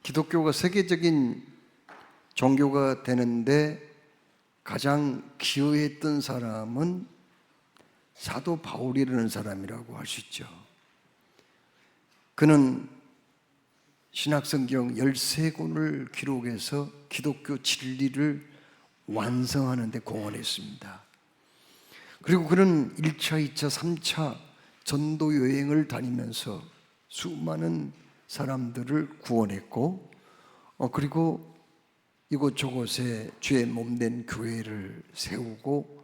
기독교가 세계적인 종교가 되는데 가장 기여했던 사람은 사도 바울이라는 사람이라고 할 수 있죠. 그는 신약성경 13권을 기록해서 기독교 진리를 완성하는 데 공헌했습니다. 그리고 그는 1차, 2차, 3차 전도 여행을 다니면서 수많은 사람들을 구원했고 그리고 이곳저곳에 주의 몸된 교회를 세우고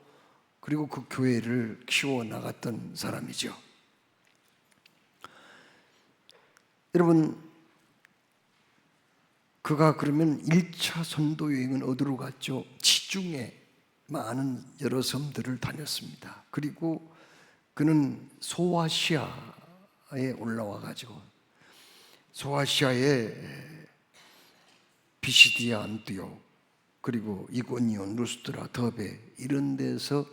그리고 그 교회를 키워나갔던 사람이죠. 여러분, 그가 그러면 1차 선도 여행은 어디로 갔죠? 지중해 많은 여러 섬들을 다녔습니다. 그리고 그는 소아시아에 올라와 가지고 소아시아의 비시디아 안디옥 그리고 이고니온, 루스드라, 더베 이런 데서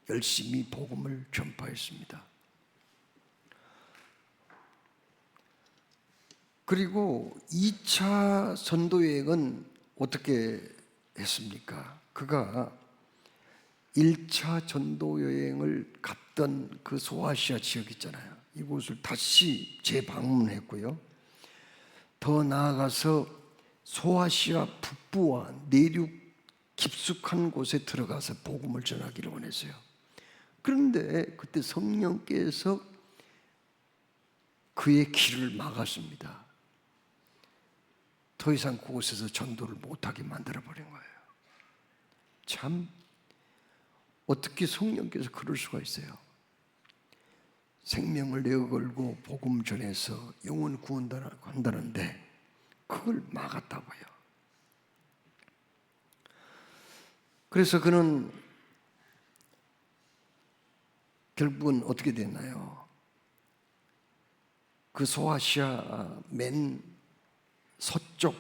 열심히 복음을 전파했습니다. 그리고 2차 선도 여행은 어떻게 했습니까? 그가 1차 전도 여행을 갔던 그 소아시아 지역 있잖아요. 이곳을 다시 재방문했고요. 더 나아가서 소아시아 북부와 내륙 깊숙한 곳에 들어가서 복음을 전하기를 원했어요. 그런데 그때 성령께서 그의 길을 막았습니다. 더 이상 그곳에서 전도를 못하게 만들어버린 거예요. 참 어떻게 성령께서 그럴 수가 있어요? 생명을 내어걸고 복음 전해서 영혼 구원한다는데 그걸 막았다고요. 그래서 그는 결국은 어떻게 됐나요? 그 소아시아 맨 서쪽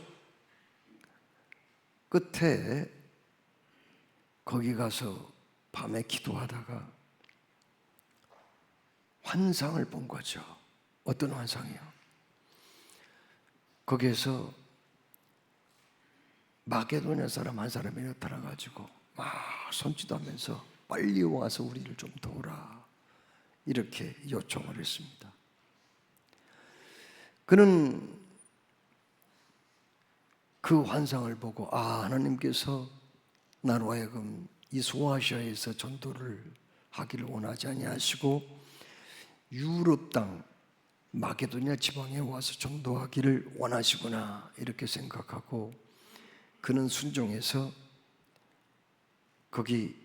끝에 거기 가서 밤에 기도하다가 환상을 본 거죠. 어떤 환상이요? 거기에서 마게도냐 사람 한 사람이 나타나가지고 막 손짓하면서 빨리 와서 우리를 좀 도우라 이렇게 요청을 했습니다. 그는 그 환상을 보고 하나님께서 나로 하여금 이 소아시아에서 전도를 하기를 원하지 아니하시고 유럽 땅 마게도냐 지방에 와서 전도하기를 원하시구나 이렇게 생각하고 그는 순종해서 거기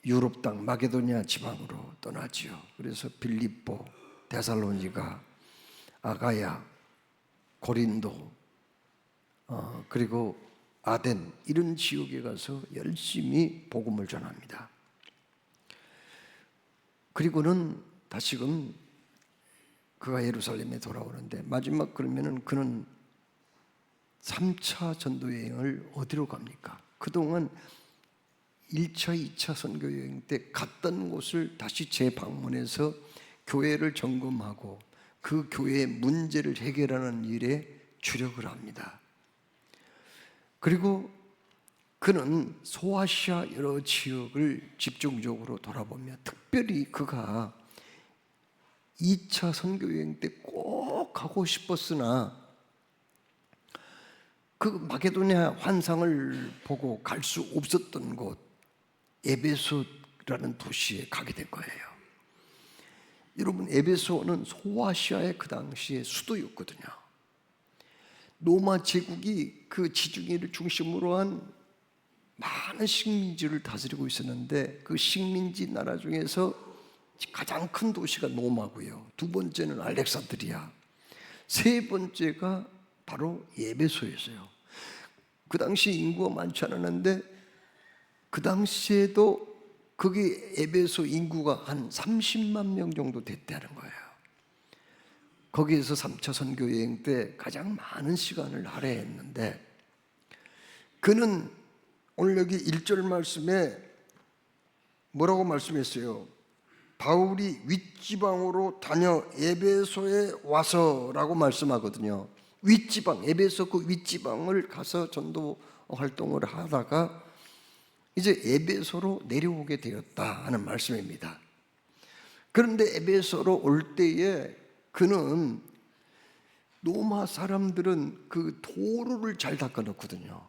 유럽 땅 마게도냐 지방으로 떠나지요. 그래서 빌립보, 데살로니가, 아가야, 고린도 그리고 아덴 이런 지역에 가서 열심히 복음을 전합니다. 그리고는 다시금 그가 예루살렘에 돌아오는데 마지막 그러면은 그는 3차 전도 여행을 어디로 갑니까? 그동안 1차, 2차 선교 여행 때 갔던 곳을 다시 재방문해서 교회를 점검하고 그 교회의 문제를 해결하는 일에 주력을 합니다. 그리고 그는 소아시아 여러 지역을 집중적으로 돌아보며 특별히 그가 2차 선교여행 때 꼭 가고 싶었으나 그 마게도냐 환상을 보고 갈 수 없었던 곳 에베소라는 도시에 가게 된 거예요. 여러분, 에베소는 소아시아의 그 당시의 수도였거든요. 로마 제국이 그 지중해를 중심으로 한 많은 식민지를 다스리고 있었는데 그 식민지 나라 중에서 가장 큰 도시가 로마고요. 두 번째는 알렉산드리아, 세 번째가 바로 에베소였어요. 그 당시 인구가 많지 않았는데 그 당시에도 거기 에베소 인구가 한 30만 명 정도 됐다는 거예요. 거기에서 3차 선교 여행 때 가장 많은 시간을 할애했는데 그는 오늘 여기 1절 말씀에 뭐라고 말씀했어요? 바울이 윗지방으로 다녀 에베소에 와서라고 말씀하거든요. 윗지방, 에베소 그 윗지방을 가서 전도 활동을 하다가 이제 에베소로 내려오게 되었다 하는 말씀입니다. 그런데 에베소로 올 때에 그는 로마 사람들은 그 도로를 잘 닦아놓거든요.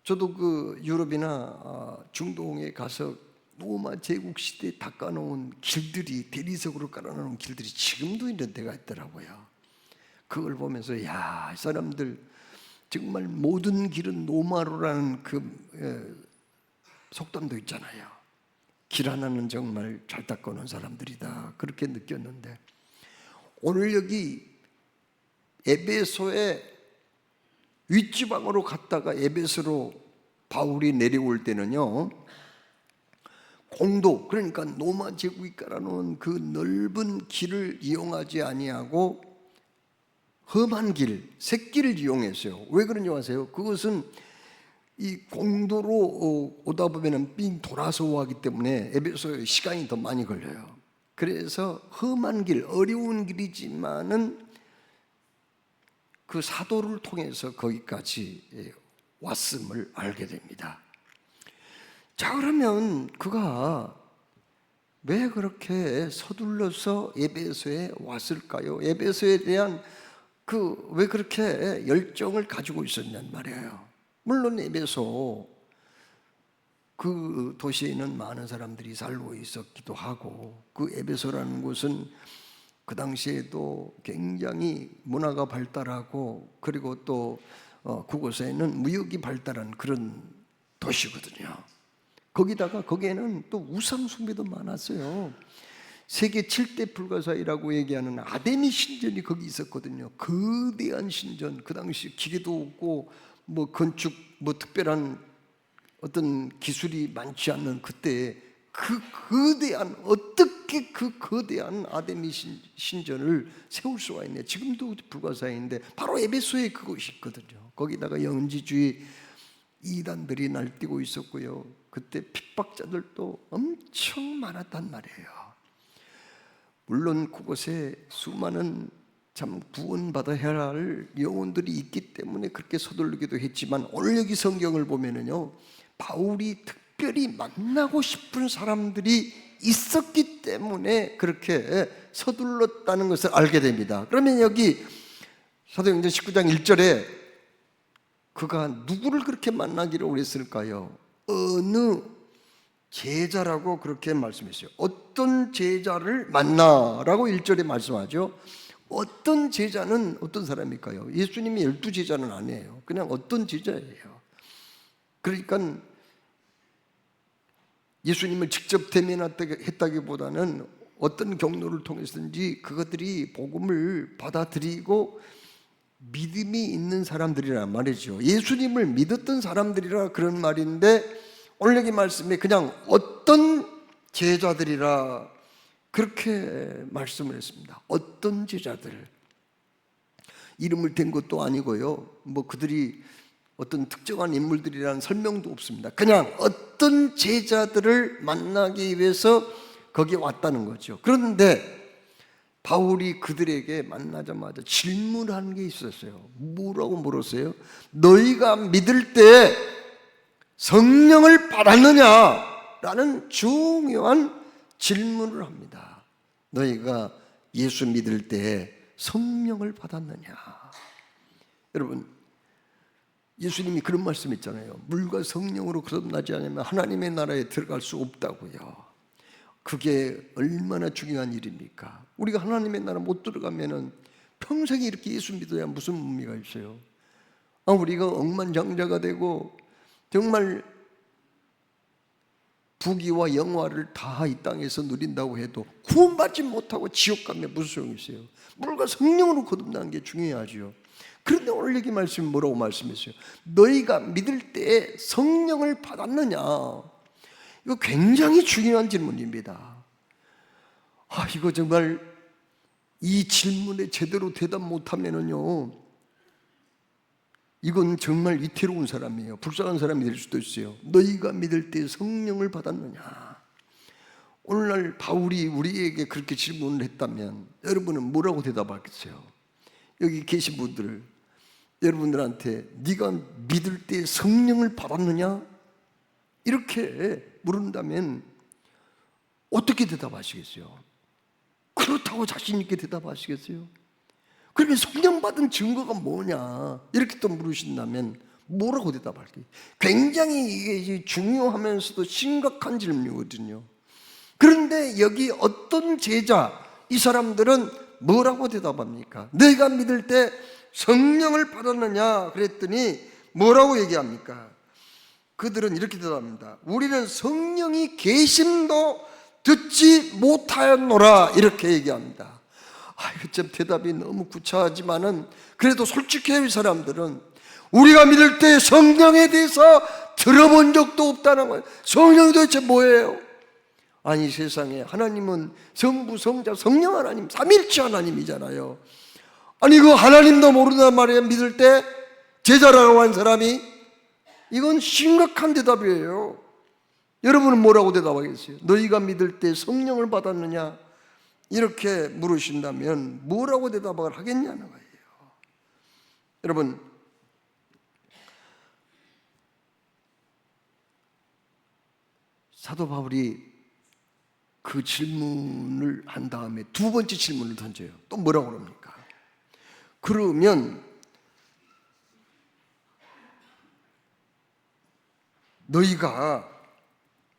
저도 그 유럽이나 중동에 가서 로마 제국 시대에 닦아놓은 길들이, 대리석으로 깔아놓은 길들이 지금도 있는 데가 있더라고요. 그걸 보면서 야, 이 사람들 정말 모든 길은 로마로라는 그 속담도 있잖아요. 길 하나는 정말 잘 닦아놓은 사람들이다, 그렇게 느꼈는데, 오늘 여기 에베소의 윗지방으로 갔다가 에베소로 바울이 내려올 때는요, 공도, 그러니까 로마 제국이 깔아놓은 그 넓은 길을 이용하지 아니하고 험한 길, 샛길을 이용했어요. 왜 그런지 아세요? 그것은 이 공도로 오다 보면은 삥 돌아서 오기 때문에 에베소에 시간이 더 많이 걸려요. 그래서 험한 길, 어려운 길이지만은 그 사도를 통해서 거기까지 왔음을 알게 됩니다. 자, 그러면 그가 왜 그렇게 서둘러서 에베소에 왔을까요? 에베소에 대한 왜 그렇게 열정을 가지고 있었냔 말이에요. 물론 에베소 그 도시에는 많은 사람들이 살고 있었기도 하고, 그 에베소라는 곳은 그 당시에도 굉장히 문화가 발달하고, 그리고 또 그곳에는 무역이 발달한 그런 도시거든요. 거기다가 거기에는 또 우상 숭배도 많았어요. 세계 7대 불가사의라고 얘기하는 아데미 신전이 거기 있었거든요. 거대한 신전, 그 당시 기계도 없고 뭐 건축 특별한 어떤 기술이 많지 않는 그때 그 거대한, 어떻게 그 거대한 아데미 신전을 세울 수가 있냐. 지금도 불가사의인데 바로 에베소에 그곳이 있거든요. 거기다가 영지주의 이단들이 날뛰고 있었고요. 그때 핍박자들도 엄청 많았단 말이에요. 물론 그곳에 수많은 참 구원받아야 할 영혼들이 있기 때문에 그렇게 서둘르기도 했지만, 오늘 여기 성경을 보면은요, 바울이 특별히 만나고 싶은 사람들이 있었기 때문에 그렇게 서둘렀다는 것을 알게 됩니다. 그러면 여기 사도행전 19장 1절에 그가 누구를 그렇게 만나기로 했을까요? 어느 제자라고 그렇게 말씀했어요. 어떤 제자를 만나라고 1절에 말씀하죠. 어떤 제자는 어떤 사람일까요? 예수님이 12제자는 아니에요. 그냥 어떤 제자예요. 그러니까 예수님을 직접 대면했다기보다는 어떤 경로를 통해서든지 그것들이 복음을 받아들이고 믿음이 있는 사람들이란 말이죠. 예수님을 믿었던 사람들이라 그런 말인데, 오늘 여기 말씀에 그냥 어떤 제자들이라 그렇게 말씀을 했습니다. 어떤 제자들, 이름을 댄 것도 아니고요, 그들이 어떤 특정한 인물들이라는 설명도 없습니다. 그냥 어떤 제자들을 만나기 위해서 거기에 왔다는 거죠. 그런데 바울이 그들에게 만나자마자 질문하는 게 있었어요. 뭐라고 물었어요? 너희가 믿을 때 성령을 받았느냐? 라는 중요한 질문을 합니다. 너희가 예수 믿을 때 성령을 받았느냐? 여러분, 예수님이 그런 말씀 있잖아요. 물과 성령으로 거듭나지 않으면 하나님의 나라에 들어갈 수 없다고요. 그게 얼마나 중요한 일입니까? 우리가 하나님의 나라 못 들어가면은 평생 이렇게 예수 믿어야 무슨 의미가 있어요? 우리가 억만장자가 되고 정말 부귀와 영화를 다 이 땅에서 누린다고 해도 구원받지 못하고 지옥 가면 무슨 소용이 있어요? 물과 성령으로 거듭나는 게 중요하죠. 그런데 오늘 여기 말씀이 뭐라고 말씀했어요? 너희가 믿을 때 성령을 받았느냐? 이거 굉장히 중요한 질문입니다. 이거 정말 이 질문에 제대로 대답 못하면은요, 이건 정말 위태로운 사람이에요. 불쌍한 사람이 될 수도 있어요. 너희가 믿을 때 성령을 받았느냐? 오늘날 바울이 우리에게 그렇게 질문을 했다면 여러분은 뭐라고 대답하겠어요? 여기 계신 분들, 여러분들한테 네가 믿을 때 성령을 받았느냐? 이렇게 물은다면 어떻게 대답하시겠어요? 그렇다고 자신 있게 대답하시겠어요? 그러면 성령 받은 증거가 뭐냐? 이렇게 또 물으신다면 뭐라고 대답할까요? 굉장히 이게 중요하면서도 심각한 질문이거든요. 그런데 여기 어떤 제자, 이 사람들은 뭐라고 대답합니까? 내가 믿을 때 성령을 받았느냐? 그랬더니 뭐라고 얘기합니까? 그들은 이렇게 대답합니다. 우리는 성령이 계심도 듣지 못하였노라, 이렇게 얘기합니다. 이거 좀 대답이 너무 구차하지만은 그래도 솔직해요. 이 사람들은 우리가 믿을 때 성령에 대해서 들어본 적도 없다는 거예요. 성령이 도대체 뭐예요? 아니, 세상에 하나님은 성부, 성자, 성령 하나님, 삼일체 하나님이잖아요. 아니, 그 하나님도 모른단 말이에요. 믿을 때 제자라고 한 사람이. 이건 심각한 대답이에요. 여러분은 뭐라고 대답하겠어요? 너희가 믿을 때 성령을 받았느냐? 이렇게 물으신다면 뭐라고 대답을 하겠냐는 거예요. 여러분, 사도 바울이 그 질문을 한 다음에 두 번째 질문을 던져요. 또 뭐라고 그럽니까? 그러면 너희가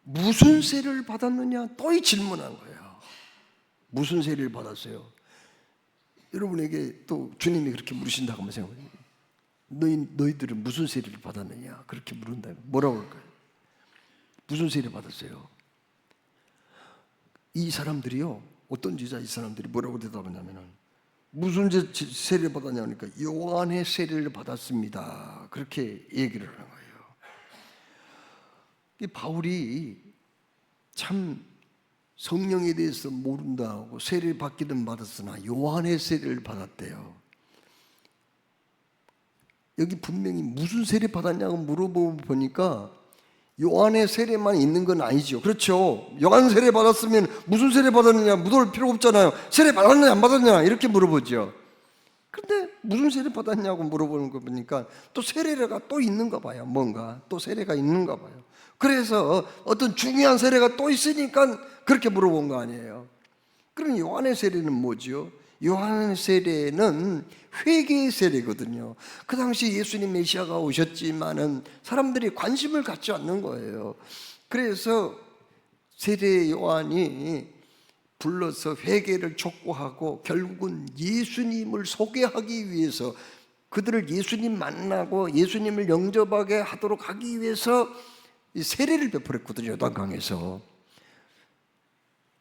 무슨 세례를 받았느냐? 또 이 질문한 거예요. 무슨 세례를 받았어요? 여러분에게 또 주님이 그렇게 물으신다고 한번 생각해요. 너희들은 무슨 세례를 받았느냐? 그렇게 물은다면 뭐라고 할까요? 무슨 세례 받았어요? 이 사람들이요, 어떤 제자, 이 사람들이 뭐라고 대답하냐면은 무슨 세례를 받았냐니까 요한의 세례를 받았습니다. 그렇게 얘기를 하는 거예요. 이 바울이 참 성령에 대해서 모른다고 세례를 받기는 받았으나 요한의 세례를 받았대요. 여기 분명히 무슨 세례 받았냐고 물어보니까 요한의 세례만 있는 건 아니죠. 그렇죠. 요한 세례 받았으면 무슨 세례 받았느냐 물어볼 필요 없잖아요. 세례 받았느냐 안 받았느냐 이렇게 물어보죠. 근데 무슨 세례 받았냐고 물어보는 거 보니까 또 세례가 또 있는가 봐요. 뭔가 또 세례가 있는가 봐요. 그래서 어떤 중요한 세례가 또 있으니까 그렇게 물어본 거 아니에요. 그럼 요한의 세례는 뭐죠? 요한의 세례는 회개의 세례거든요. 그 당시 예수님 메시아가 오셨지만은 사람들이 관심을 갖지 않는 거예요. 그래서 세례 요한이 불러서 회개를 촉구하고 결국은 예수님을 소개하기 위해서 그들을 예수님 만나고 예수님을 영접하게 하도록 하기 위해서 세례를 베풀었거든요. 요단강에서.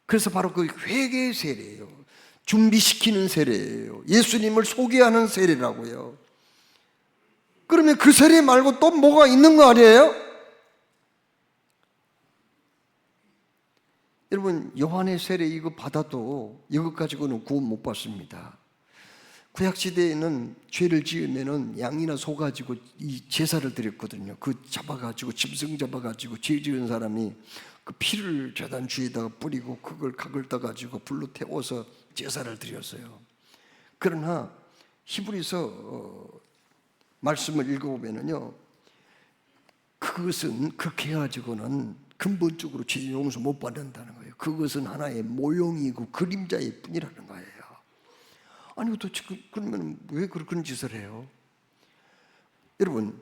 그래서 바로 그 회개의 세례예요. 준비시키는 세례예요. 예수님을 소개하는 세례라고요. 그러면 그 세례 말고 또 뭐가 있는 거 아니에요? 여러분, 요한의 세례 이거 받아도 이것 가지고는 구원 못 받습니다. 구약시대에는 죄를 지으면은 양이나 소 가지고 이 제사를 드렸거든요. 그 잡아가지고 짐승 잡아가지고 죄 지은 사람이 그 피를 제단 주에다가 뿌리고 그걸 각을 떠가지고 불로 태워서 제사를 드렸어요. 그러나 히브리서 말씀을 읽어보면은요, 그것은 그렇게 해가지고는 근본적으로 죄 용서 못 받는다는 거예요. 그것은 하나의 모형이고 그림자일 뿐이라는 거예요. 아니 도대체 그러면 왜 그런 짓을 해요? 여러분,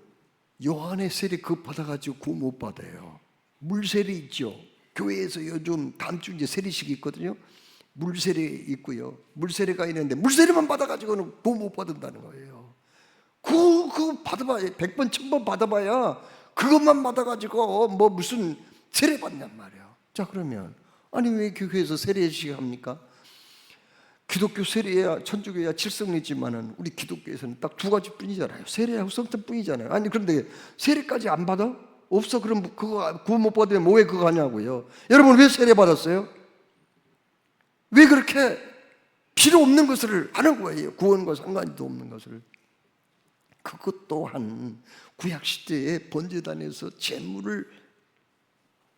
요한의 세례 그거 받아가지고 구원 못 받아요. 물세례 있죠. 교회에서 요즘 다음 주 이제 세례식이 있거든요. 물세례 있고요. 물세례가 있는데 물세례만 받아가지고는 구원 못 받는다는 거예요. 그거 받아봐야 100번 1000번 받아봐야 그것만 받아가지고 뭐 무슨 세례 받냔 말이에요. 자, 그러면 아니 왜 교회에서 세례식 합니까? 기독교 세례야 천주교야 칠성이지만은 우리 기독교에서는 딱 두 가지 뿐이잖아요. 세례하고 성찬 뿐이잖아요. 아니 그런데 세례까지 안 받아? 없어. 그럼 그거 구원 못 받으면 뭐 왜 그거 하냐고요. 여러분 왜 세례 받았어요? 왜 그렇게 필요 없는 것을 하는 거예요? 구원과 상관도 없는 것을. 그것 또한 구약시대에 번제단에서 재물을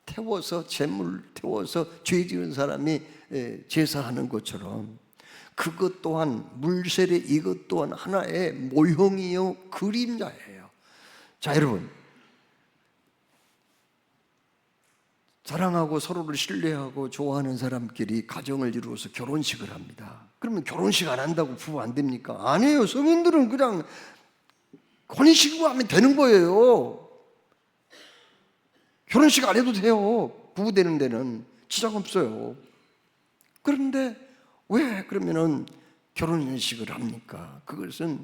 태워서 죄 지은 사람이 제사하는 것처럼 그것 또한 물세례 이것 또한 하나의 모형이요 그림자예요. 자, 여러분, 사랑하고 서로를 신뢰하고 좋아하는 사람끼리 가정을 이루어서 결혼식을 합니다. 그러면 결혼식 안 한다고 부부 안 됩니까? 아니에요. 성인들은 그냥 혼인신고 하면 되는 거예요. 결혼식 안 해도 돼요. 부부 되는 데는 지장 없어요. 그런데 왜 그러면은 결혼식을 합니까? 그것은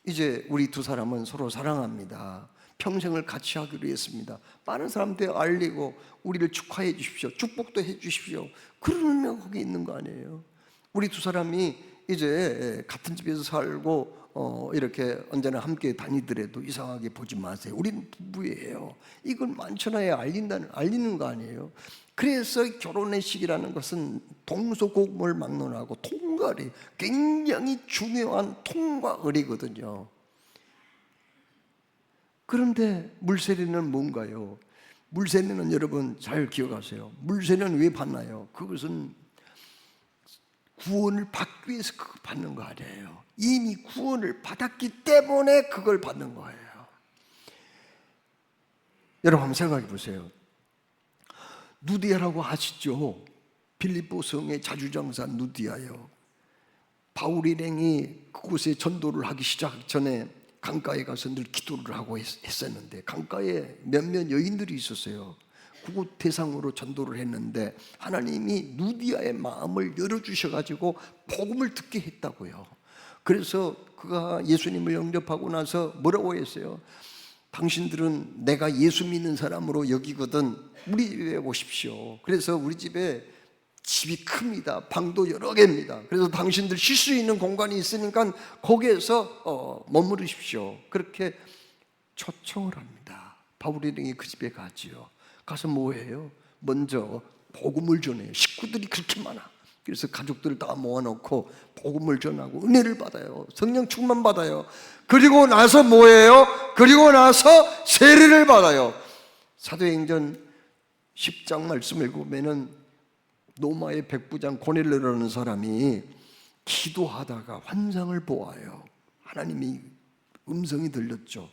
이제 우리 두 사람은 서로 사랑합니다. 평생을 같이 하기로 했습니다. 많은 사람들에 알리고 우리를 축하해 주십시오. 축복도 해 주십시오. 그러면 거기 있는 거 아니에요. 우리 두 사람이 이제 같은 집에서 살고 이렇게 언제나 함께 다니더라도 이상하게 보지 마세요. 우리는 부부예요. 이걸 만천하에 알리는 거 아니에요. 그래서 결혼의 시기라는 것은 동서고금을 막론하고 통과리, 굉장히 중요한 통과을이거든요. 그런데 물세례는 뭔가요? 물세례는 여러분 잘 기억하세요. 물세례는 왜 받나요? 그것은 구원을 받기 위해서 그걸 받는 거 아니에요. 이미 구원을 받았기 때문에 그걸 받는 거예요. 여러분 한번 생각해 보세요. 누디아라고 아시죠? 빌립보 성의 자주장사 누디아요. 바울 일행이 그곳에 전도를 하기 시작 전에 강가에 가서 늘 기도를 하고 했었는데 강가에 몇몇 여인들이 있었어요. 그곳 대상으로 전도를 했는데 하나님이 누디아의 마음을 열어주셔가지고 복음을 듣게 했다고요. 그래서 그가 예수님을 영접하고 나서 뭐라고 했어요? 당신들은 내가 예수 믿는 사람으로 여기거든 우리 집에 오십시오. 그래서 우리 집에 집이 큽니다. 방도 여러 개입니다. 그래서 당신들 쉴 수 있는 공간이 있으니까 거기에서 머무르십시오. 그렇게 초청을 합니다. 바울 일행이 그 집에 가지요. 가서 뭐해요? 먼저 복음을 전해요. 식구들이 그렇게 많아. 그래서 가족들을 다 모아놓고 복음을 전하고 은혜를 받아요. 성령 충만 받아요. 그리고 나서 뭐해요? 그리고 나서 세례를 받아요. 사도행전 10장 말씀 읽으면은 로마의 백부장 고넬료라는 사람이 기도하다가 환상을 보아요. 하나님이 음성이 들렸죠.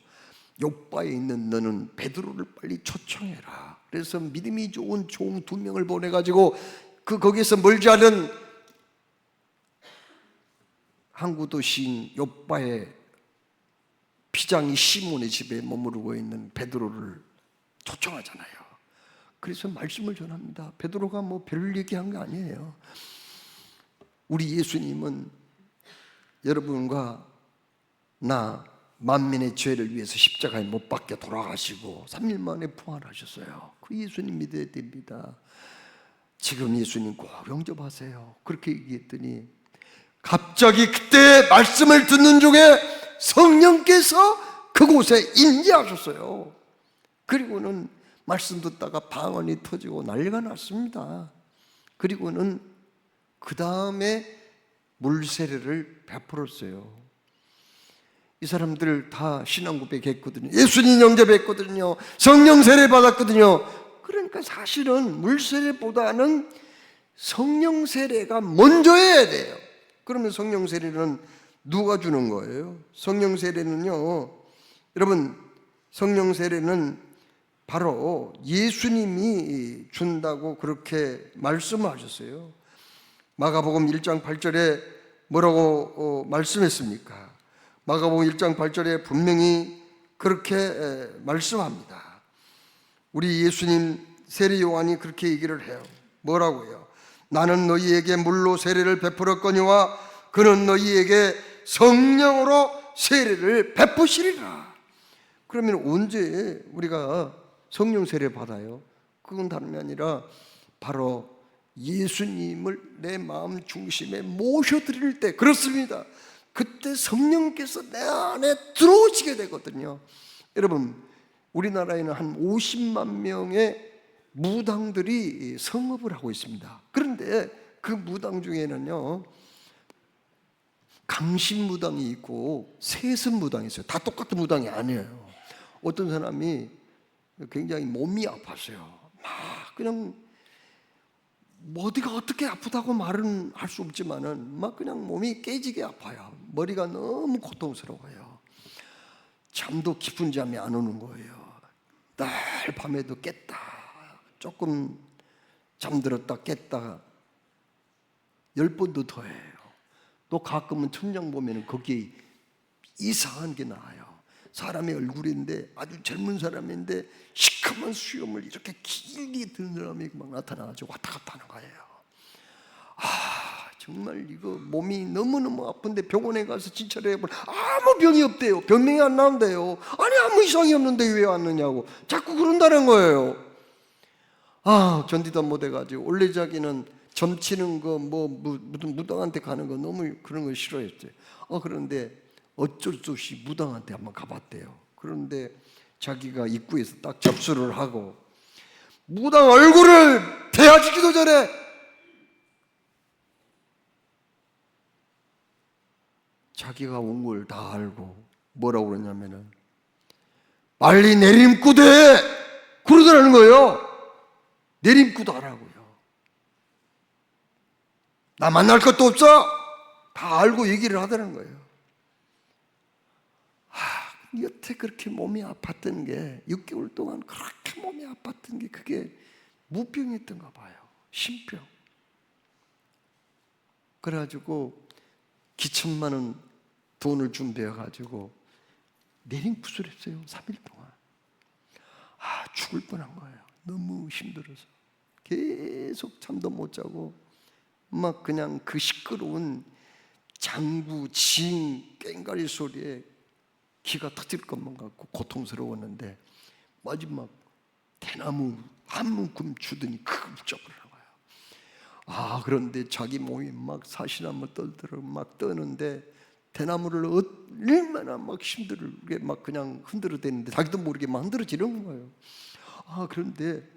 요바에 있는 너는 베드로를 빨리 초청해라. 그래서 믿음이 좋은 종 2명을 보내가지고 거기에서 멀지 않은 항구 도시인 요바의 피장이 시몬의 집에 머무르고 있는 베드로를 초청하잖아요. 그래서 말씀을 전합니다. 베드로가 뭐 별 얘기한 게 아니에요. 우리 예수님은 여러분과 나 만민의 죄를 위해서 십자가에 못 박혀 돌아가시고 3일 만에 부활하셨어요. 그 예수님 믿어야 됩니다. 지금 예수님 꼭 영접하세요. 그렇게 얘기했더니 갑자기 그때 말씀을 듣는 중에 성령께서 그곳에 임재하셨어요. 그리고는 말씀 듣다가 방언이 터지고 난리가 났습니다. 그리고는 그 다음에 물세례를 베풀었어요. 이 사람들 다 신앙 고백했거든요. 예수님 영접했거든요. 성령 세례 받았거든요. 그러니까 사실은 물세례보다는 성령 세례가 먼저 해야 돼요. 그러면 성령 세례는 누가 주는 거예요? 성령 세례는요, 여러분, 성령 세례는 바로 예수님이 준다고 그렇게 말씀하셨어요. 마가복음 1장 8절에 뭐라고 말씀했습니까? 마가복음 1장 8절에 분명히 그렇게 말씀합니다. 우리 예수님 세례 요한이 그렇게 얘기를 해요. 뭐라고요? 나는 너희에게 물로 세례를 베풀었거니와 그는 너희에게 성령으로 세례를 베푸시리라. 그러면 언제 우리가 성령 세례 받아요? 그건 다름이 아니라 바로 예수님을 내 마음 중심에 모셔드릴 때, 그렇습니다. 그때 성령께서 내 안에 들어오시게 되거든요. 여러분, 우리나라에는 한 50만 명의 무당들이 성업을 하고 있습니다. 그런데 그 무당 중에는요, 강신무당이 있고 세습무당이 있어요. 다 똑같은 무당이 아니에요. 어떤 사람이 굉장히 몸이 아팠어요. 막 그냥 뭐 어디가 어떻게 아프다고 말은 할 수 없지만은 막 그냥 몸이 깨지게 아파요. 머리가 너무 고통스러워요. 잠도 깊은 잠이 안 오는 거예요. 날 밤에도 깼다, 조금 잠들었다 깼다 10번도 더 해요. 또 가끔은 천장 보면 거기에 이상한 게 나와요. 사람의 얼굴인데 아주 젊은 사람인데 시커먼 수염을 이렇게 길게 드는 사람이 막 나타나가지고 왔다 갔다 하는 거예요. 정말 이거 몸이 너무너무 아픈데 병원에 가서 진찰을 해보면 아무 병이 없대요. 병명이 안 나온대요. 아니 아무 이상이 없는데 왜 왔느냐고 자꾸 그런다는 거예요. 견디다 못해가지고 원래 자기는 점치는 거 무슨 무당한테 가는 거 너무 그런 거 싫어했대요. 그런데 어쩔 수 없이 무당한테 한번 가봤대요. 그런데 자기가 입구에서 딱 접수를 하고 무당 얼굴을 대하지기도 전에 자기가 온 걸 다 알고 뭐라고 그러냐면은 빨리 내림구대 그러더라는 거예요. 내림구도 하라고요. 나 만날 것도 없어. 다 알고 얘기를 하더라는 거예요. 여태 그렇게 몸이 아팠던 게 6개월 동안 그렇게 몸이 아팠던 게 그게 무병이었던가 봐요. 신병. 그래가지고 기천만 원 돈을 준비해가지고 내림굿을 했어요. 3일 동안. 죽을 뻔한 거예요. 너무 힘들어서 계속 잠도 못 자고 막 그냥 그 시끄러운 장구, 징, 꽹가리 소리에 기가 터질 것만 같고 고통스러웠는데 마지막 대나무 한 문큼 주더니 크게 붙잡으라는 거예요. 그런데 자기 몸이 막 사시나무 떨더러 막 떠는데 대나무를 얼마나 막 힘들게 막 그냥 흔들어대는데 자기도 모르게 막 흔들어지는 거예요. 그런데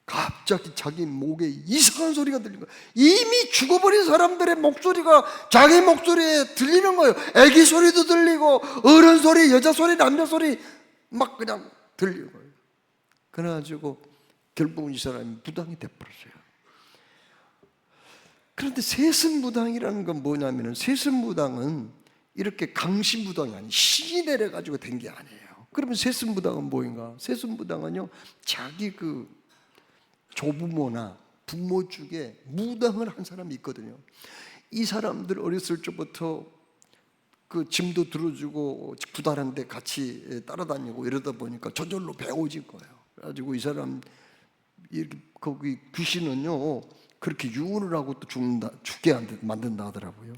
갑자기 자기 목에 이상한 소리가 들린 거예요. 이미 죽어버린 사람들의 목소리가 자기 목소리에 들리는 거예요. 애기 소리도 들리고 어른 소리, 여자 소리, 남자 소리 막 그냥 들리는 거예요. 그래가지고 결국은 이 사람이 무당이 돼버렸어요. 그런데 세습무당이라는 건 뭐냐면은 세습무당은 이렇게 강신무당이 아니에요. 신이 내려가지고 된 게 아니에요. 그러면 세습무당은 뭐인가? 세습무당은요 자기 그 조부모나 부모 중에 무당을 한 사람이 있거든요. 이 사람들 어렸을 적부터 그 짐도 들어주고 구달한 데 같이 따라다니고 이러다 보니까 저절로 배워진 거예요. 그래가지고 이 사람 이렇게 거기 귀신은요 그렇게 유언을 하고 또 죽게 만든다 하더라고요.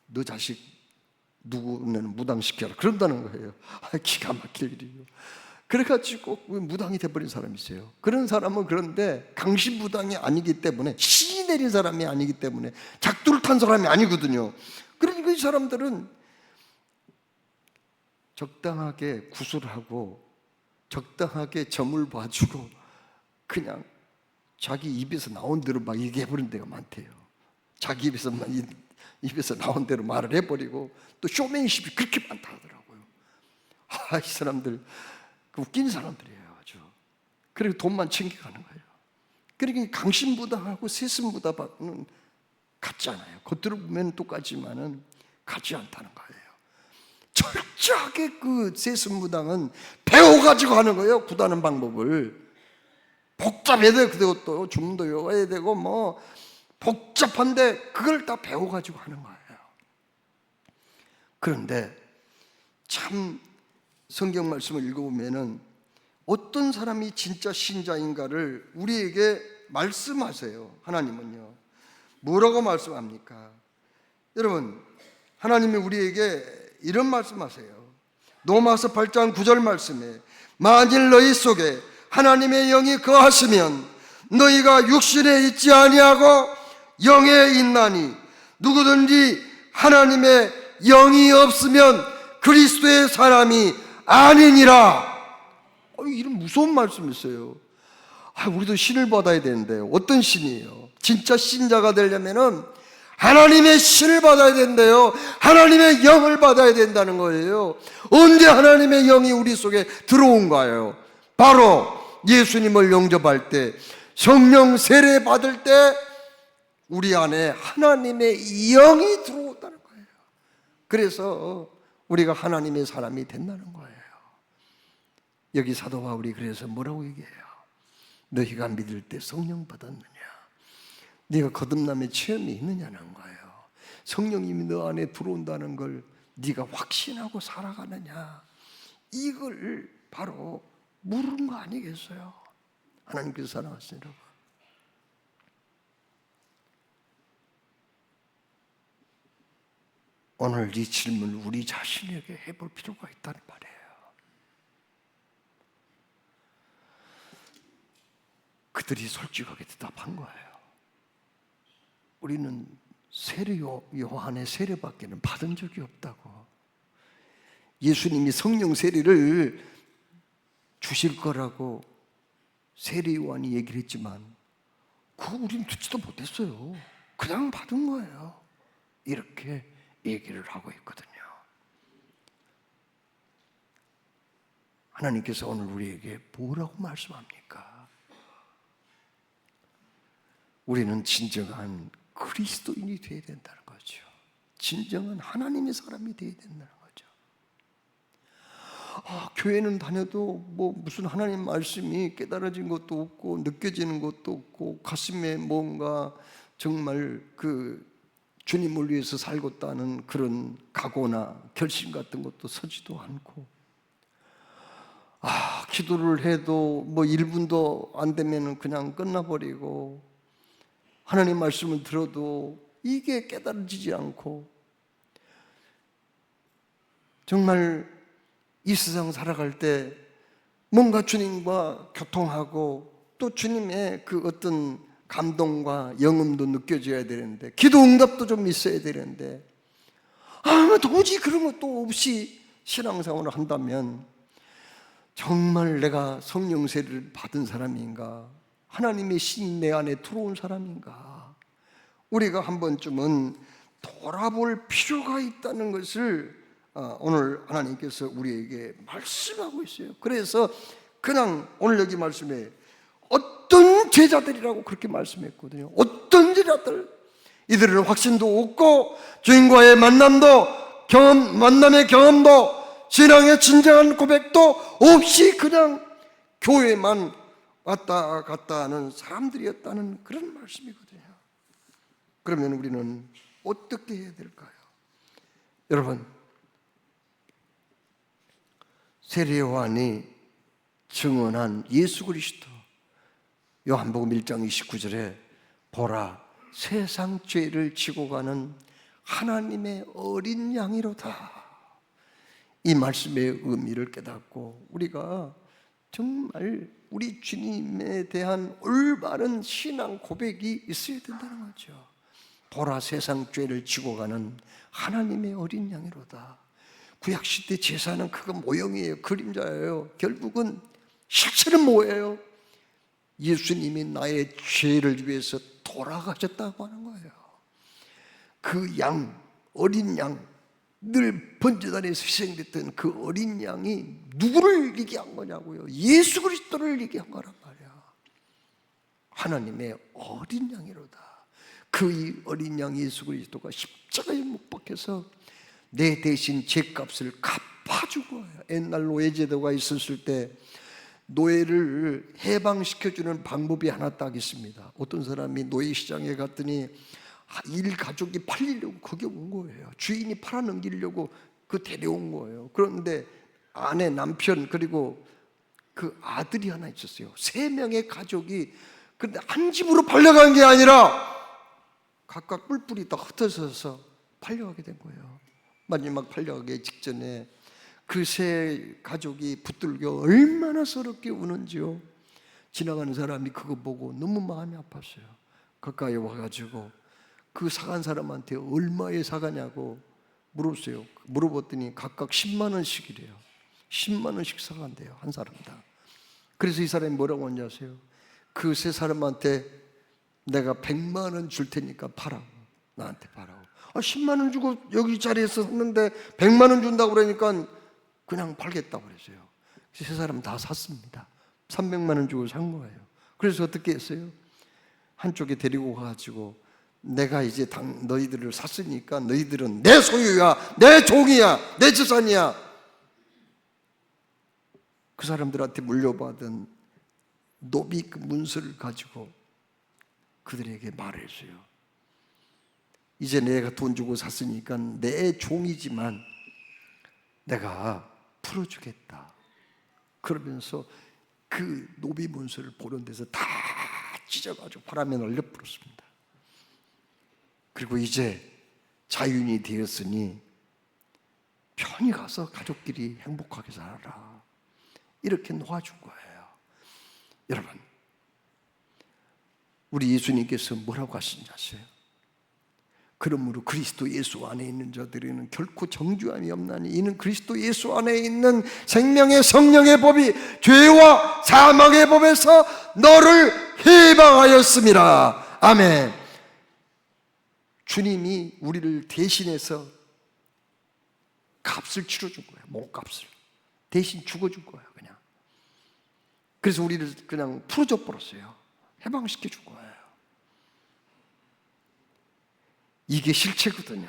너 자식 누구는 무당시켜라 그런다는 거예요. 기가 막힐 일이에요. 그래가지고 무당이 돼버린 사람이 있어요. 그런 사람은 그런데 강신무당이 아니기 때문에 신이 내린 사람이 아니기 때문에 작두를 탄 사람이 아니거든요. 그러니까 이 사람들은 적당하게 구슬하고 적당하게 점을 봐주고 그냥 자기 입에서 나온 대로 막 얘기해버린 데가 많대요. 자기 입에서 나온 대로 말을 해버리고 또 쇼맨십이 그렇게 많다 하더라고요. 이 사람들 웃긴 사람들이에요 아주. 그리고 돈만 챙겨가는 거예요. 그러니까 강신무당하고 세습무당은 같지 않아요. 겉으로 보면 똑같지만은 같지 않다는 거예요. 철저하게 그 세습무당은 배워가지고 하는 거예요. 구다는 방법을 복잡해야 되고 또 줌도 외워야 되고 뭐 복잡한데 그걸 다 배워가지고 하는 거예요. 그런데 참 성경 말씀을 읽어보면은 어떤 사람이 진짜 신자인가를 우리에게 말씀하세요. 하나님은요 뭐라고 말씀합니까? 여러분 하나님이 우리에게 이런 말씀하세요. 로마서 8장 9절 말씀에 만일 너희 속에 하나님의 영이 거하시면 너희가 육신에 있지 아니하고 영에 있나니 누구든지 하나님의 영이 없으면 그리스도의 사람이 아니니라. 이런 무서운 말씀이 있어요. 우리도 신을 받아야 되는데요. 어떤 신이에요? 진짜 신자가 되려면은 하나님의 신을 받아야 된대요. 하나님의 영을 받아야 된다는 거예요. 언제 하나님의 영이 우리 속에 들어온 거예요? 바로 예수님을 영접할 때 성령 세례 받을 때 우리 안에 하나님의 영이 들어온다는 거예요. 그래서 우리가 하나님의 사람이 된다는 거예요. 여기 사도 바울이 그래서 뭐라고 얘기해요? 너희가 믿을 때 성령 받았느냐? 네가 거듭남의 체험이 있느냐는 거예요. 성령님이 너 안에 들어온다는 걸 네가 확신하고 살아가느냐? 이걸 바로 물은 거 아니겠어요? 하나님께서 사랑하시는 여러분, 오늘 이 질문을 우리 자신에게 해볼 필요가 있다는 말이에요. 그들이 솔직하게 대답한 거예요. 우리는 요한의 세례밖에는 받은 적이 없다고. 예수님이 성령 세례를 주실 거라고 세례 요한이 얘기를 했지만 그거 우리는 듣지도 못했어요. 그냥 받은 거예요. 이렇게 얘기를 하고 있거든요. 하나님께서 오늘 우리에게 뭐라고 말씀합니까? 우리는 진정한 그리스도인이 되어야 된다는 거죠. 진정한 하나님의 사람이 되어야 된다는 거죠. 교회는 다녀도 뭐 무슨 하나님 말씀이 깨달아진 것도 없고 느껴지는 것도 없고 가슴에 뭔가 정말 그 주님을 위해서 살겠다는 그런 각오나 결심 같은 것도 서지도 않고, 기도를 해도 뭐 1분도 안 되면 그냥 끝나버리고, 하나님 말씀을 들어도 이게 깨달아지지 않고, 정말 이 세상 살아갈 때 뭔가 주님과 교통하고 또 주님의 그 어떤 감동과 영음도 느껴져야 되는데, 기도 응답도 좀 있어야 되는데, 도무지 그런 것도 없이 신앙생활을 한다면 정말 내가 성령 세례를 받은 사람인가? 하나님의 신이 내 안에 들어온 사람인가? 우리가 한 번쯤은 돌아볼 필요가 있다는 것을 오늘 하나님께서 우리에게 말씀하고 있어요. 그래서 그냥 오늘 여기 말씀에 어떤 제자들이라고 그렇게 말씀했거든요. 어떤 제자들? 이들은 확신도 없고 주님과의 만남의 경험도 신앙의 진정한 고백도 없이 그냥 교회만 왔다 갔다 하는 사람들이었다는 그런 말씀이거든요. 그러면 우리는 어떻게 해야 될까요? 여러분, 세례 요한이 증언한 예수 그리스도, 요한복음 1장 29절에 보라 세상 죄를 지고 가는 하나님의 어린 양이로다, 이 말씀의 의미를 깨닫고 우리가 정말 우리 주님에 대한 올바른 신앙 고백이 있어야 된다는 거죠. 보라 세상 죄를 지고 가는 하나님의 어린 양이로다. 구약시대 제사는 그거 모형이에요. 그림자예요. 결국은 실체는 뭐예요? 예수님이 나의 죄를 위해서 돌아가셨다고 하는 거예요. 그 양, 어린 양, 늘 번제단에서 희생됐던 그 어린 양이 누구를 얘기한 거냐고요? 예수 그리스도를 얘기한 거란 말이야. 하나님의 어린 양이로다. 그 어린 양 예수 그리스도가 십자가에 못 박혀서 내 대신 죄값을 갚아준 거예요. 옛날 노예제도가 있었을 때 노예를 해방시켜주는 방법이 하나 딱 있습니다. 어떤 사람이 노예시장에 갔더니 일가족이 팔리려고 거기 온 거예요. 주인이 팔아넘기려고 데려온 거예요. 그런데 아내, 남편, 그리고 그 아들이 하나 있었어요. 3명의 가족이, 근데 한 집으로 팔려간 게 아니라 각각 뿔뿔이 다 흩어져서 팔려가게 된 거예요. 마지막 팔려가기 직전에 그 3 가족이 붙들고 얼마나 서럽게 우는지요. 지나가는 사람이 그거 보고 너무 마음이 아팠어요. 가까이 와가지고 그 사간 사람한테 얼마에 사가냐고 물었어요. 물어봤더니 각각 10만 원씩이래요. 10만 원씩 사간대요, 한 사람당. 그래서 이 사람이 뭐라고 하는지 아세요? 그 3 사람한테 내가 100만 원 줄 테니까 팔라고, 나한테 팔라고. 10만 원 주고 여기 자리에서 샀는데 100만 원 준다고 그러니까 그냥 팔겠다고 그랬어요. 3 사람 다 샀습니다. 300만 원 주고 산 거예요. 그래서 어떻게 했어요? 한쪽에 데리고 가가지고 내가 이제 너희들을 샀으니까 너희들은 내 소유야, 내 종이야, 내 재산이야. 그 사람들한테 물려받은 노비 그 문서를 가지고 그들에게 말했어요. 이제 내가 돈 주고 샀으니까 내 종이지만 내가 풀어주겠다. 그러면서 그 노비 문서를 보는 데서 다 찢어가지고 바람에 날려버렸습니다. 그리고 이제 자유인이 되었으니 편히 가서 가족끼리 행복하게 살아라. 이렇게 놓아준 거예요. 여러분, 우리 예수님께서 뭐라고 하시는지 아세요? 그러므로 그리스도 예수 안에 있는 자들에게는 결코 정죄함이 없나니 이는 그리스도 예수 안에 있는 생명의 성령의 법이 죄와 사망의 법에서 너를 해방하였음이라. 아멘. 주님이 우리를 대신해서 값을 치러준 거예요. 몸값을 대신 죽어준 거예요. 그냥. 그래서 우리를 그냥 풀어줘 버렸어요. 해방시켜 준 거예요. 이게 실체거든요.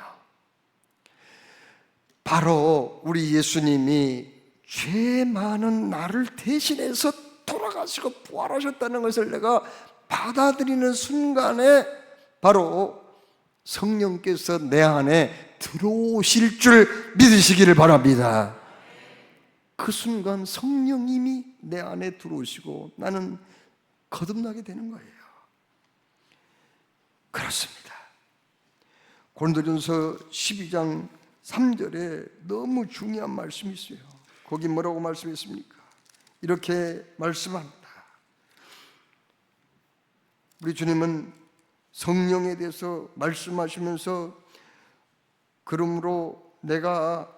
바로 우리 예수님이 죄 많은 나를 대신해서 돌아가시고 부활하셨다는 것을 내가 받아들이는 순간에 바로 성령께서 내 안에 들어오실 줄 믿으시기를 바랍니다. 그 순간 성령님이 내 안에 들어오시고 나는 거듭나게 되는 거예요. 그렇습니다. 고린도전서 12장 3절에 너무 중요한 말씀이 있어요. 거기 뭐라고 말씀했습니까? 이렇게 말씀합니다. 우리 주님은 성령에 대해서 말씀하시면서 그러므로 내가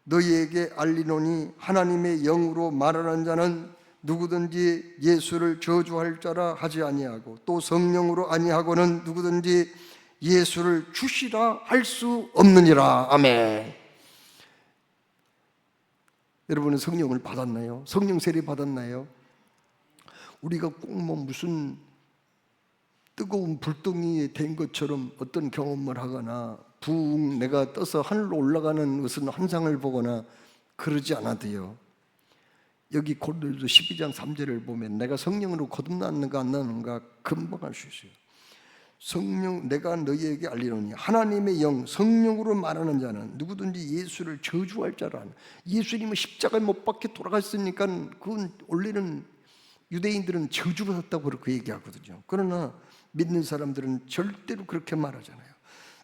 너희에게 알리노니 하나님의 영으로 말하는 자는 누구든지 예수를 저주할 자라 하지 아니하고 또 성령으로 아니하고는 누구든지 예수를 주시라 할 수 없느니라. 아멘. 여러분은 성령을 받았나요? 성령 세례 받았나요? 우리가 꼭 뭐 무슨 뜨거운 불덩이에 된 것처럼 어떤 경험을 하거나 붕 내가 떠서 하늘로 올라가는 무슨 환상을 보거나 그러지 않아도요, 여기 고린도서 12장 3절을 보면 내가 성령으로 거듭났는가 안 났는가 금방 알 수 있어요. 성령 내가 너희에게 알리노니 하나님의 영 성령으로 말하는 자는 누구든지 예수를 저주할 자라. 예수님은 십자가에 못 박혀 돌아갔으니까 그건 원래는 유대인들은 저주받았다고 그렇게 얘기하거든요. 그러나 믿는 사람들은 절대로 그렇게 말하잖아요.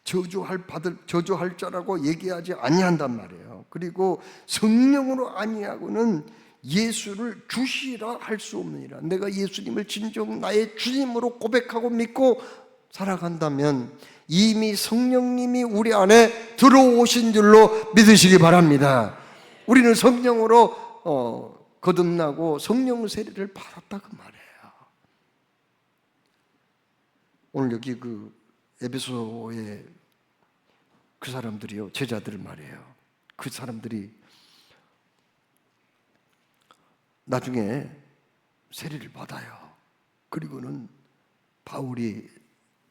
저주할 자라고 얘기하지 아니한단 말이에요. 그리고 성령으로 아니하고는 예수를 주시라 할 수 없느니라. 내가 예수님을 진정 나의 주님으로 고백하고 믿고 살아간다면 이미 성령님이 우리 안에 들어오신 줄로 믿으시기 바랍니다. 우리는 성령으로 거듭나고 성령 세례를 받았다 그 말이에요. 오늘 여기 그 에베소의 그 사람들이요, 제자들 말이에요. 그 사람들이 나중에 세례를 받아요. 그리고는 바울이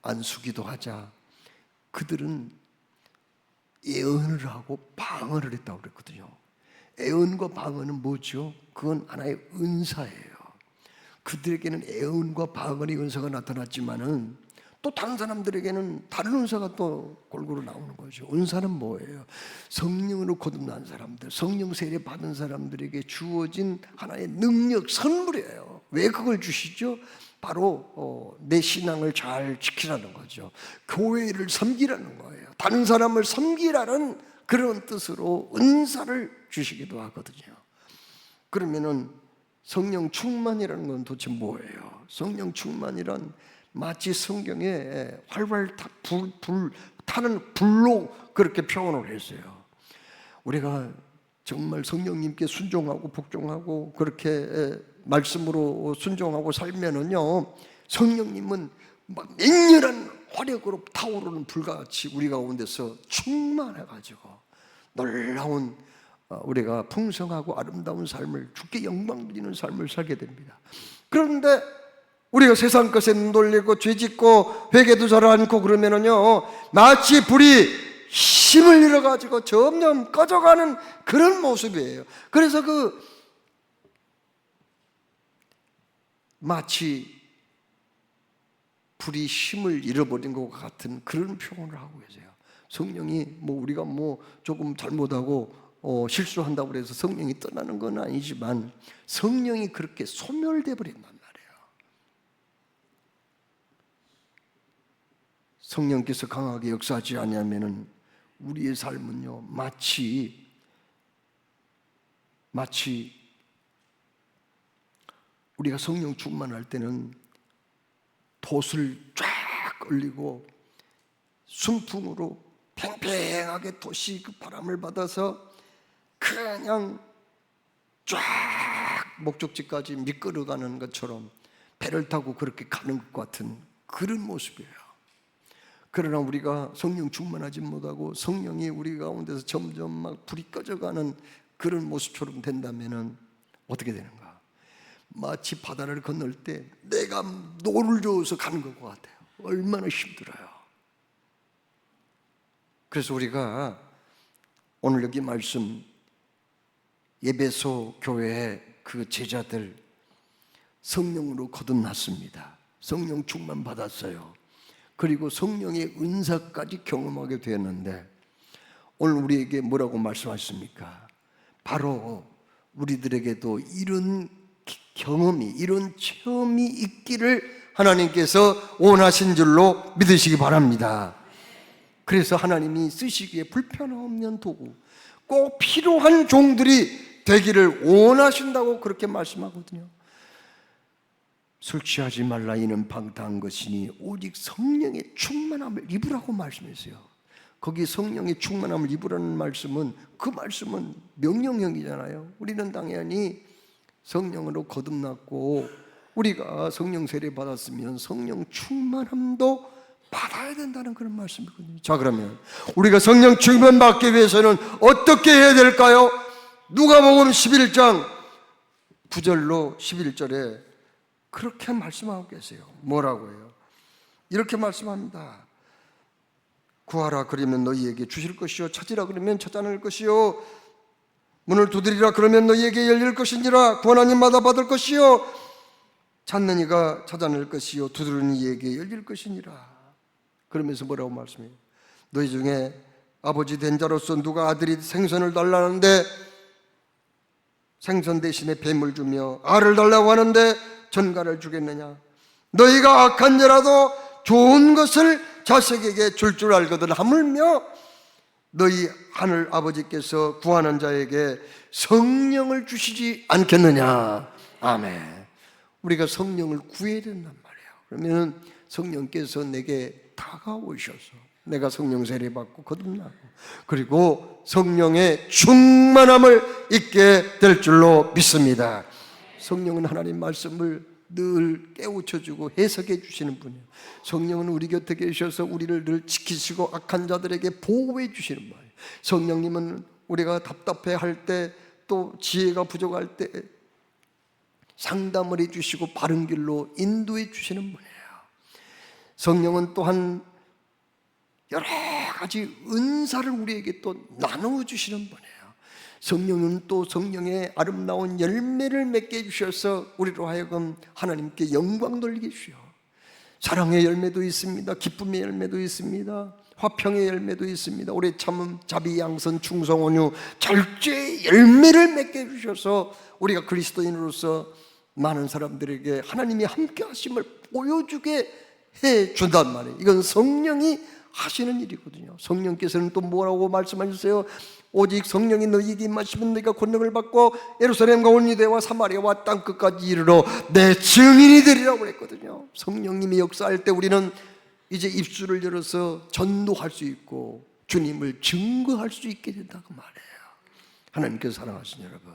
안수기도 하자 그들은 예언을 하고 방언을 했다고 그랬거든요. 예언과 방언은 뭐죠? 그건 하나의 은사예요. 그들에게는 예언과 방언의 은사가 나타났지만은 또 다른 사람들에게는 다른 은사가 또 골고루 나오는 거죠. 은사는 뭐예요? 성령으로 거듭난 사람들, 성령 세례 받은 사람들에게 주어진 하나의 능력, 선물이에요. 왜 그걸 주시죠? 바로 내 신앙을 잘 지키라는 거죠. 교회를 섬기라는 거예요. 다른 사람을 섬기라는 그런 뜻으로 은사를 주시기도 하거든요. 그러면은 성령 충만이라는 건 도대체 뭐예요? 성령 충만이란 마치 성경에 활활 타는 불로 그렇게 표현을 했어요. 우리가 정말 성령님께 순종하고 복종하고 그렇게 말씀으로 순종하고 살면은요, 성령님은 막 맹렬한 화력으로 타오르는 불같이 우리 가운데서 충만해가지고 놀라운 우리가 풍성하고 아름다운 삶을, 주께 영광 드리는 삶을 살게 됩니다. 그런데 우리가 세상 것에 눈 돌리고 죄짓고 회개도 잘 않고 그러면은요, 마치 불이 힘을 잃어가지고 점점 꺼져가는 그런 모습이에요. 그래서 마치 불이 힘을 잃어버린 것 같은 그런 표현을 하고 계세요. 성령이 우리가 조금 잘못하고 실수한다고 해서 성령이 떠나는 건 아니지만 성령이 그렇게 소멸돼 버린단 말이에요. 성령께서 강하게 역사하지 않으면은 우리의 삶은요, 마치 우리가 성령 충만할 때는 돛을 쫙 끌리고 순풍으로 팽팽하게 돛이 그 바람을 받아서 그냥 쫙 목적지까지 미끄러가는 것처럼 배를 타고 그렇게 가는 것 같은 그런 모습이에요. 그러나 우리가 성령 충만하지 못하고 성령이 우리 가운데서 점점 막 불이 꺼져가는 그런 모습처럼 된다면 어떻게 되는가? 마치 바다를 건널 때 내가 노를 저어서 가는 것 같아요. 얼마나 힘들어요. 그래서 우리가 오늘 여기 말씀 에베소 교회의 그 제자들 성령으로 거듭났습니다. 성령 충만 받았어요. 그리고 성령의 은사까지 경험하게 되었는데 오늘 우리에게 뭐라고 말씀하십니까? 바로 우리들에게도 이런 경험이, 이런 체험이 있기를 하나님께서 원하신 줄로 믿으시기 바랍니다. 그래서 하나님이 쓰시기에 불편함 없는 도구, 꼭 필요한 종들이 되기를 원하신다고 그렇게 말씀하거든요. 술 취하지 말라 이는 방탕한 것이니 오직 성령의 충만함을 입으라고 말씀했어요. 거기 성령의 충만함을 입으라는 말씀은 그 말씀은 명령형이잖아요. 우리는 당연히 성령으로 거듭났고 우리가 성령 세례 받았으면 성령 충만함도 받아야 된다는 그런 말씀이거든요. 자, 그러면 우리가 성령 충만 받기 위해서는 어떻게 해야 될까요? 누가복음 11장 9절로 11절에 그렇게 말씀하고 계세요. 뭐라고 해요? 이렇게 말씀합니다. 구하라 그러면 너희에게 주실 것이요, 찾으라 그러면 찾아낼 것이요, 문을 두드리라 그러면 너희에게 열릴 것이니라. 구하는 이마다 받을 것이요, 찾는 이가 찾아낼 것이요, 두드리는 이에게 열릴 것이니라. 그러면서 뭐라고 말씀해요? 너희 중에 아버지 된 자로서 누가 아들이 생선을 달라는데 생선 대신에 뱀을 주며 알을 달라고 하는데 전갈을 주겠느냐? 너희가 악한 자라도 좋은 것을 자식에게 줄 알거든 하물며 너희 하늘 아버지께서 구하는 자에게 성령을 주시지 않겠느냐? 아멘. 우리가 성령을 구해야 된단 말이에요. 그러면 성령께서 내게 다가오셔서 내가 성령 세례 받고 거듭나고 그리고 성령의 충만함을 잊게 될 줄로 믿습니다. 성령은 하나님 말씀을 늘 깨우쳐주고 해석해 주시는 분이에요. 성령은 우리 곁에 계셔서 우리를 늘 지키시고 악한 자들에게 보호해 주시는 분이에요. 성령님은 우리가 답답해 할 때, 또 지혜가 부족할 때 상담을 해 주시고 바른 길로 인도해 주시는 분이에요. 성령은 또한 여러 가지 은사를 우리에게 또 나누어 주시는 분이에요. 성령은 또 성령의 아름다운 열매를 맺게 해주셔서 우리로 하여금 하나님께 영광 돌리게 해주셔. 사랑의 열매도 있습니다. 기쁨의 열매도 있습니다. 화평의 열매도 있습니다. 오래 참음, 자비, 양선, 충성, 온유, 절제의 열매를 맺게 해주셔서 우리가 그리스도인으로서 많은 사람들에게 하나님이 함께 하심을 보여주게 해준단 말이에요. 이건 성령이 하시는 일이거든요. 성령께서는 또 뭐라고 말씀하셨어요? 오직 성령이 너희에게 임하시면 너희가 권능을 받고 예루살렘과 온 유대와 사마리아와 땅끝까지 이르러 내 증인이 되리라고 그랬거든요. 성령님이 역사할 때 우리는 이제 입술을 열어서 전도할 수 있고 주님을 증거할 수 있게 된다고 말해요. 하나님께서 사랑하신 여러분,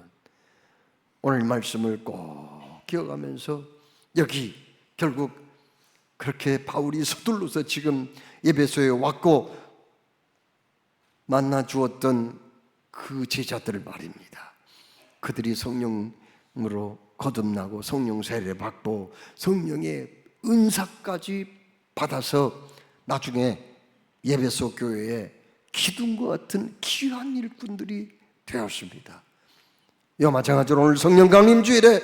오늘 말씀을 꼭 기억하면서 여기 결국 그렇게 바울이 서둘러서 지금 에베소에 왔고 만나 주었던 그 제자들 말입니다. 그들이 성령으로 거듭나고 성령 세례 받고 성령의 은사까지 받아서 나중에 예배소 교회에 기둥과 같은 귀한 일꾼들이 되었습니다. 이와 마찬가지로 오늘 성령 강림 주일에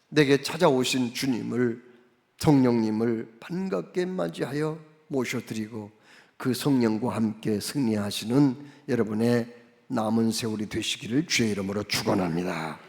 내게 찾아오신 주님을, 성령님을 반갑게 맞이하여 모셔드리고 그 성령과 함께 승리하시는 여러분의 남은 세월이 되시기를 주의 이름으로 축원합니다.